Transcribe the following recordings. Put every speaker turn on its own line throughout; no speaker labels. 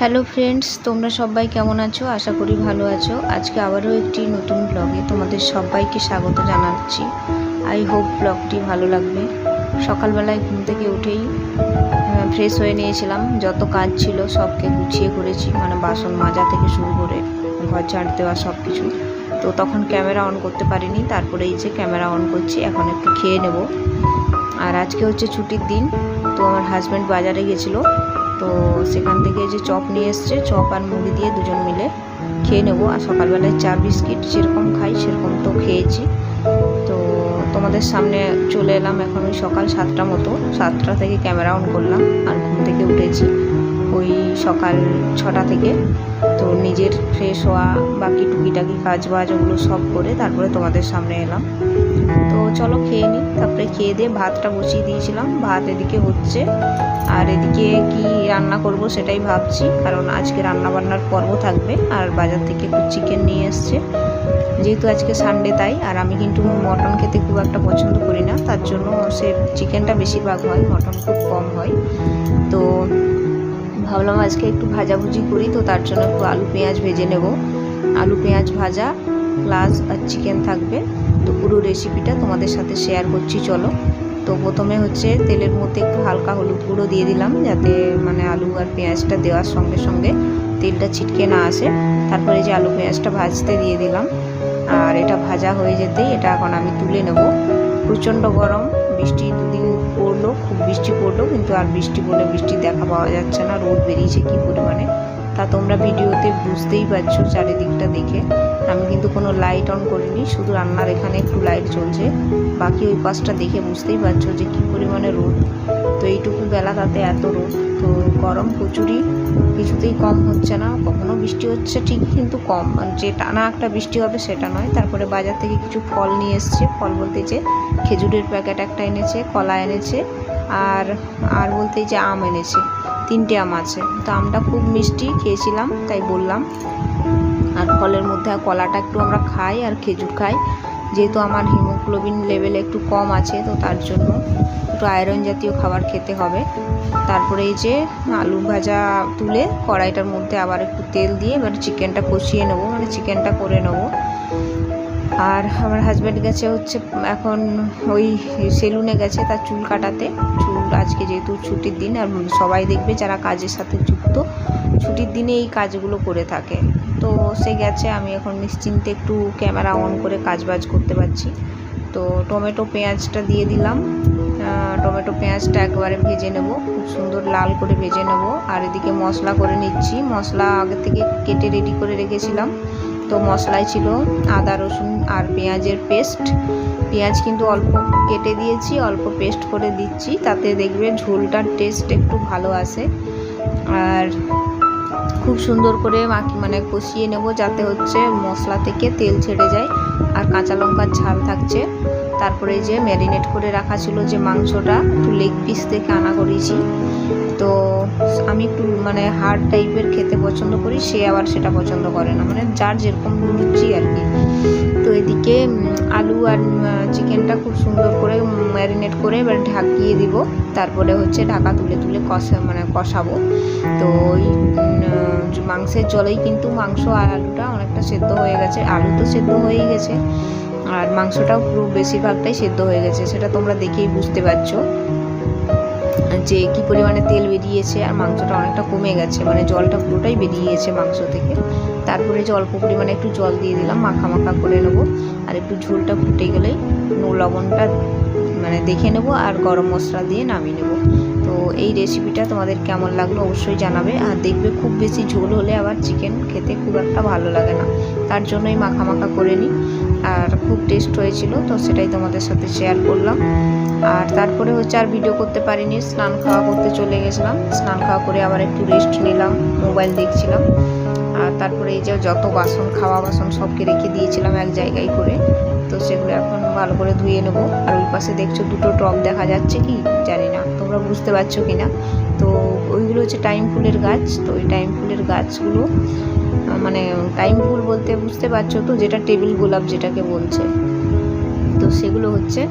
Hello friends, তোমরা সবাই কেমন আছো? আশা করি ভালো আছো। আজকে আবারও একটি নতুন ব্লগে তোমাদের সবাইকে স্বাগত জানাচ্ছি। আই হোপ ব্লগটি ভালো লাগবে। সকালবেলায় ঘুম থেকে উঠেই ফ্রেশ হয়ে নিয়েছিলাম, যত কাজ ছিল সবকে গুছিয়ে করেছি, মানে বাসন মাজা থেকে শুরু করে ঘর ঝাড় দেওয়া সব কিছু। তো তখন ক্যামেরা অন করতে পারিনি, তারপরে এই যে ক্যামেরা অন করছি। এখন একটু খেয়ে নেব। আর আজকে হচ্ছে ছুটির দিন, তো আমার হাজব্যান্ড বাজারে গেছিলো, তো সেখান থেকে যে চপ নিয়ে এসছে, চপ আর মুড়ি দিয়ে দুজন মিলে খেয়ে নেবো। আর সকালবেলায় চা বিস্কিট যেরকম খাই সেরকম তো খেয়েছি। তো তোমাদের সামনে চলে এলাম এখন ওই সকাল 7টা মতো। 7টা থেকে ক্যামেরা অন করলাম, আর ঘুম থেকে উঠেছি ওই সকাল 6টা থেকে। তো নিজের ফ্রেশ হওয়া, বাকি টুকিটাকি কাজ বাজ ওগুলো সব করে তারপরে তোমাদের সামনে এলাম। তো চলো খেয়ে নিই। তারপরে খেয়ে দিয়ে ভাতটা বসিয়ে দিয়েছিলাম, ভাত এদিকে হচ্ছে। আর এদিকে কি রান্না করব সেটাই ভাবছি, কারণ আজকে রান্না বান্নার পর্ব থাকবে। আর বাজার থেকে একটু চিকেন নিয়ে এসছে, যেহেতু আজকে সানডে তাই। আর আমি কিন্তু মটন খেতে খুব একটা পছন্দ করি না, তার জন্য সে চিকেনটা বেশিরভাগ হয়, মটন খুব কম হয়। তো ভাবলাম আজকে একটু ভাজাভুজি করি, তো তার জন্য একটু আলু পেঁয়াজ ভেজে নেব। আলু পেঁয়াজ ভাজা প্লাস আর চিকেন থাকবে। তো পুরো রেসিপিটা তোমাদের সাথে শেয়ার করছি, চলো। তো প্রথমে হচ্ছে তেলের মধ্যে একটু হালকা হলুদ গুঁড়ো দিয়ে দিলাম, যাতে মানে আলু আর পেঁয়াজটা দেওয়ার সঙ্গে সঙ্গে তেলটা ছিটকে না আসে। তারপরে যে আলু পেঁয়াজটা ভাজতে দিয়ে দিলাম, আর এটা ভাজা হয়ে যেতেই এটা এখন আমি তুলে নেব। প্রচণ্ড গরম, বৃষ্টি দুদিন পড়লো, খুব বৃষ্টি পড়লো, কিন্তু আর বৃষ্টি বলে বৃষ্টি দেখা পাওয়া যাচ্ছে না, রোদ বেরিয়েছে কী পরিমাণে তা তোমরা ভিডিওতে বুঝতেই পারছো চারিদিকটা দেখে। আমি কিন্তু কোনো লাইট অন করিনি, শুধু রান্নার এখানে একটু লাইট চলছে, বাকি ওই পাশটা দেখে বুঝতেই পারছো যে কী পরিমাণে রোদ। তো এইটুকু বেলা তাতে এত রোদ, তো গরম প্রচুরই, কিছুতেই কম হচ্ছে না। কখনো বৃষ্টি হচ্ছে ঠিকই, কিন্তু কম, মানে যে টানা একটা বৃষ্টি হবে সেটা নয়। তারপরে বাজার থেকে কিছু ফল নিয়ে এসছে, ফল বলতে যে খেজুরের প্যাকেট একটা এনেছে, কলা এনেছে, আর বলতে যে আম এনেছে, 3টে আম আছে। তো আমটা খুব মিষ্টি, খেয়েছিলাম তাই বললাম। আর ফলের মধ্যে কলাটা একটু আমরা খাই আর খেজুর খাই, যেহেতু আমার হিমোগ্লোবিন লেভেল একটু কম আছে, তো তার জন্য একটু আয়রন জাতীয় খাবার খেতে হবে। তারপরে এই যে আলু ভাজা তুলে কড়াইটার মধ্যে আবার একটু তেল দিয়ে এবার চিকেনটা কষিয়ে নেবো, মানে চিকেনটা করে নেবো। আর আমার হাজব্যান্ড গেছে হচ্ছে এখন ওই সেলুনে গেছে তার চুল কাটাতে। চুল আজকে যেহেতু ছুটির দিন, আর সবাই দেখবে যারা কাজের সাথে যুক্ত ছুটির দিনে এই কাজগুলো করে থাকে। তো সে গেছে, আমি এখন নিশ্চিন্তে একটু ক্যামেরা অন করে কাজবাজ করতে পারছি। তো টমেটো পেঁয়াজটা দিয়ে দিলাম, টমেটো পেঁয়াজটা একবারে ভেজে নেব, খুব সুন্দর লাল করে ভেজে নেব। আর এদিকে মশলা করে নিচ্ছি, মশলা আগে থেকে কেটে রেডি করে রেখেছিলাম। তো মশলায় ছিল আদা রসুন আর পেঁয়াজের পেস্ট। পেঁয়াজ কিন্তু অল্প কেটে দিয়েছি, অল্প পেস্ট করে দিচ্ছি, তাতে দেখবে ঝোলটার টেস্ট একটু ভালো আসে। আর খুব সুন্দর করে মানে কষিয়ে নেব, যাতে হচ্ছে মশলা থেকে তেল ছেড়ে যায়। আর কাঁচা লঙ্কার ঝাল থাকছে। তারপরে যে ম্যারিনেট করে রাখা ছিল যে মাংসটা, একটু লেগ পিস থেকে আনা করেছি। তো আমি একটু মানে হার্ড টাইপের খেতে পছন্দ করি, সে আবার সেটা পছন্দ করে না, মানে যার যেরকম রুচি আর কি। তো এদিকে আলু আর চিকেনটা খুব সুন্দর করে ম্যারিনেট করে এবার ঢাকিয়ে দিব। তারপরে হচ্ছে ঢাকা তুলে তুলে কষাবো। তো ওই মাংসের জলেই কিন্তু মাংস আর আলুটা অনেকটা সেদ্ধ হয়ে গেছে। আলু তো সেদ্ধ হয়েই গেছে, আর মাংসটাও পুরো বেশিরভাগটাই সেদ্ধ হয়ে গেছে, সেটা তোমরা দেখেই বুঝতে পারছো যে কী পরিমাণে তেল বেরিয়েছে। আর মাংসটা অনেকটা কমে গেছে, মানে জলটা পুরোটাই বেরিয়ে গেছে মাংস থেকে। তারপরে যে অল্প পরিমাণে একটু জল দিয়ে দিলাম, মাখা মাখা করে নেবো। আর একটু ঝোলটা ফুটে গেলেই লবণটা মানে দেখে নেব, আর গরম মশলা দিয়ে নামিয়ে নেব। তো এই রেসিপিটা তোমাদের কেমন লাগলো অবশ্যই জানাবে। আর দেখবে খুব বেশি ঝোল হলে আবার চিকেন খেতে খুব একটা ভালো লাগে না, তার জন্যই মাখা মাখা করে নিই। আর খুব টেস্ট হয়েছিল, তো সেটাই তোমাদের সাথে শেয়ার করলাম। আর তারপরে হচ্ছে আর ভিডিও করতে পারিনি, স্নান খাওয়া করতে চলে গেছিলাম। স্নান খাওয়া করে আবার একটু রেস্ট নিলাম, মোবাইল দেখছিলাম। আর তারপরে এই যে যত বাসন, খাওয়া বাসন সবকে রেখে দিয়েছিলাম এক জায়গায় করে, তো সেগুলো এখন ভালো করে ধুয়ে নেব। আর ওই পাশে দেখছো দুটো টব দেখা যাচ্ছে, কি জানি না তোমরা বুঝতে পারছো কি না। তো ওইগুলো হচ্ছে টাইম ফুলের গাছ। তো ওই টাইম ফুলের গাছগুলো মানে টাইম ফুল বলতে বুঝতে পারছো তো, যেটা টেবিল গোলাপ যেটাকে বলছে, তো সেগুলো হচ্ছে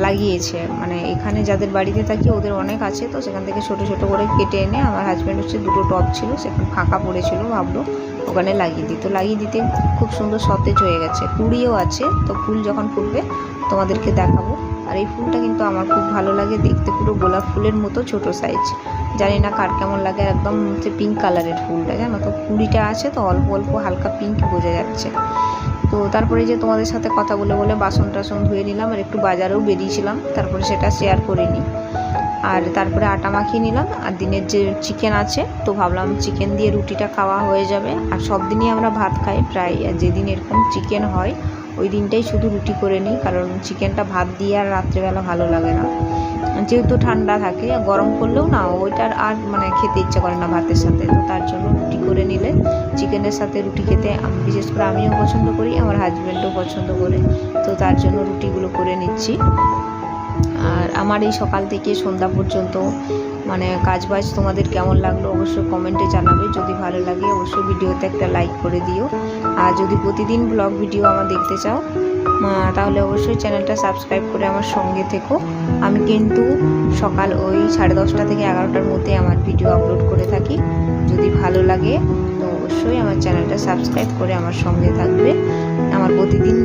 লাগিয়েছে, মানে এখানে যাদের বাড়িতে থাকি ওদের অনেক আছে, তো সেখান থেকে ছোট ছোট করে কেটে এনে আমার হাজব্যান্ড হচ্ছে দুটো টব ছিল সেখানে ফাঁকা পড়েছিল, ভাবলো ওখানে লাগিয়ে দিই। তো লাগিয়ে দিতে খুব সুন্দর সতেজ হয়ে গেছে, কুড়িও আছে। তো ফুল যখন ফুটবে তোমাদেরকে দেখাবো। আর এই ফুলটা কিন্তু আমার খুব ভালো লাগে দেখতে, পুরো গোলাপ ফুলের মতো ছোট সাইজ। জানি না কার কেমন লাগে, একদম হচ্ছে পিঙ্ক কালারের ফুলটা, জানো তো কুড়িটা আছে তো অল্প অল্প হালকা পিঙ্ক বোঝা যাচ্ছে। তো তারপরে যে তোমাদের সাথে কথা বলে বলে বাসন টাসন ধুয়ে নিলাম, আর একটু বাজারেও বেরিয়েছিলাম, তারপরে সেটা শেয়ার করিনি। আর তারপরে আটা মাখিয়ে নিলাম, আর দিনের যে চিকেন আছে তো ভাবলাম চিকেন দিয়ে রুটিটা খাওয়া হয়ে যাবে। আর সব দিনই আমরা ভাত খাই প্রায়, আর যেদিন এরকম চিকেন হয় ওই দিনটাই শুধু রুটি করে নিই, কারণ চিকেনটা ভাত দিয়ে আর রাত্রেবেলা ভালো লাগে না, যেহেতু ঠান্ডা থাকে। গরম করলেও না ওইটার আর মানে খেতে ইচ্ছা করে না ভাতের সাথে, তো তার জন্য রুটি করে নিলে চিকেনের সাথে রুটি খেতে বিশেষ করে আমিও পছন্দ করি, আমার হাজব্যান্ডও পছন্দ করে, তো তার জন্য রুটিগুলো করে নিচ্ছি। আর আমার এই সকাল থেকে সন্ধ্যা পর্যন্ত মানে কাজবাজ তোমাদের কেমন লাগলো অবশ্যই কমেন্টে জানাবে। যদি ভালো লাগে অবশ্যই ভিডিওতে একটা লাইক করে দিও। আর যদি প্রতিদিন ব্লগ ভিডিও আমার দেখতে চাও তাহলে অবশ্যই চ্যানেলটা সাবস্ক্রাইব করে আমার সঙ্গে থেকো। আমি কিন্তু সকাল ওই 10:30 থেকে 11টার মধ্যে আমার ভিডিও আপলোড করে থাকি। যদি ভালো লাগে তো অবশ্যই আমার চ্যানেলটা সাবস্ক্রাইব করে আমার সঙ্গে থাকবে আমার প্রতিদিন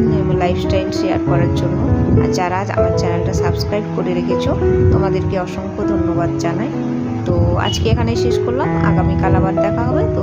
লাইফস্টাইল শেয়ার করার জন্য। আর যারা আমার চ্যানেলটা সাবস্ক্রাইব করে রেখেছো তোমাদেরকে অসংখ্য ধন্যবাদ জানাই। তো আজকে এখানে শেষ করলাম, আগামীকাল আবার দেখা হবে। তো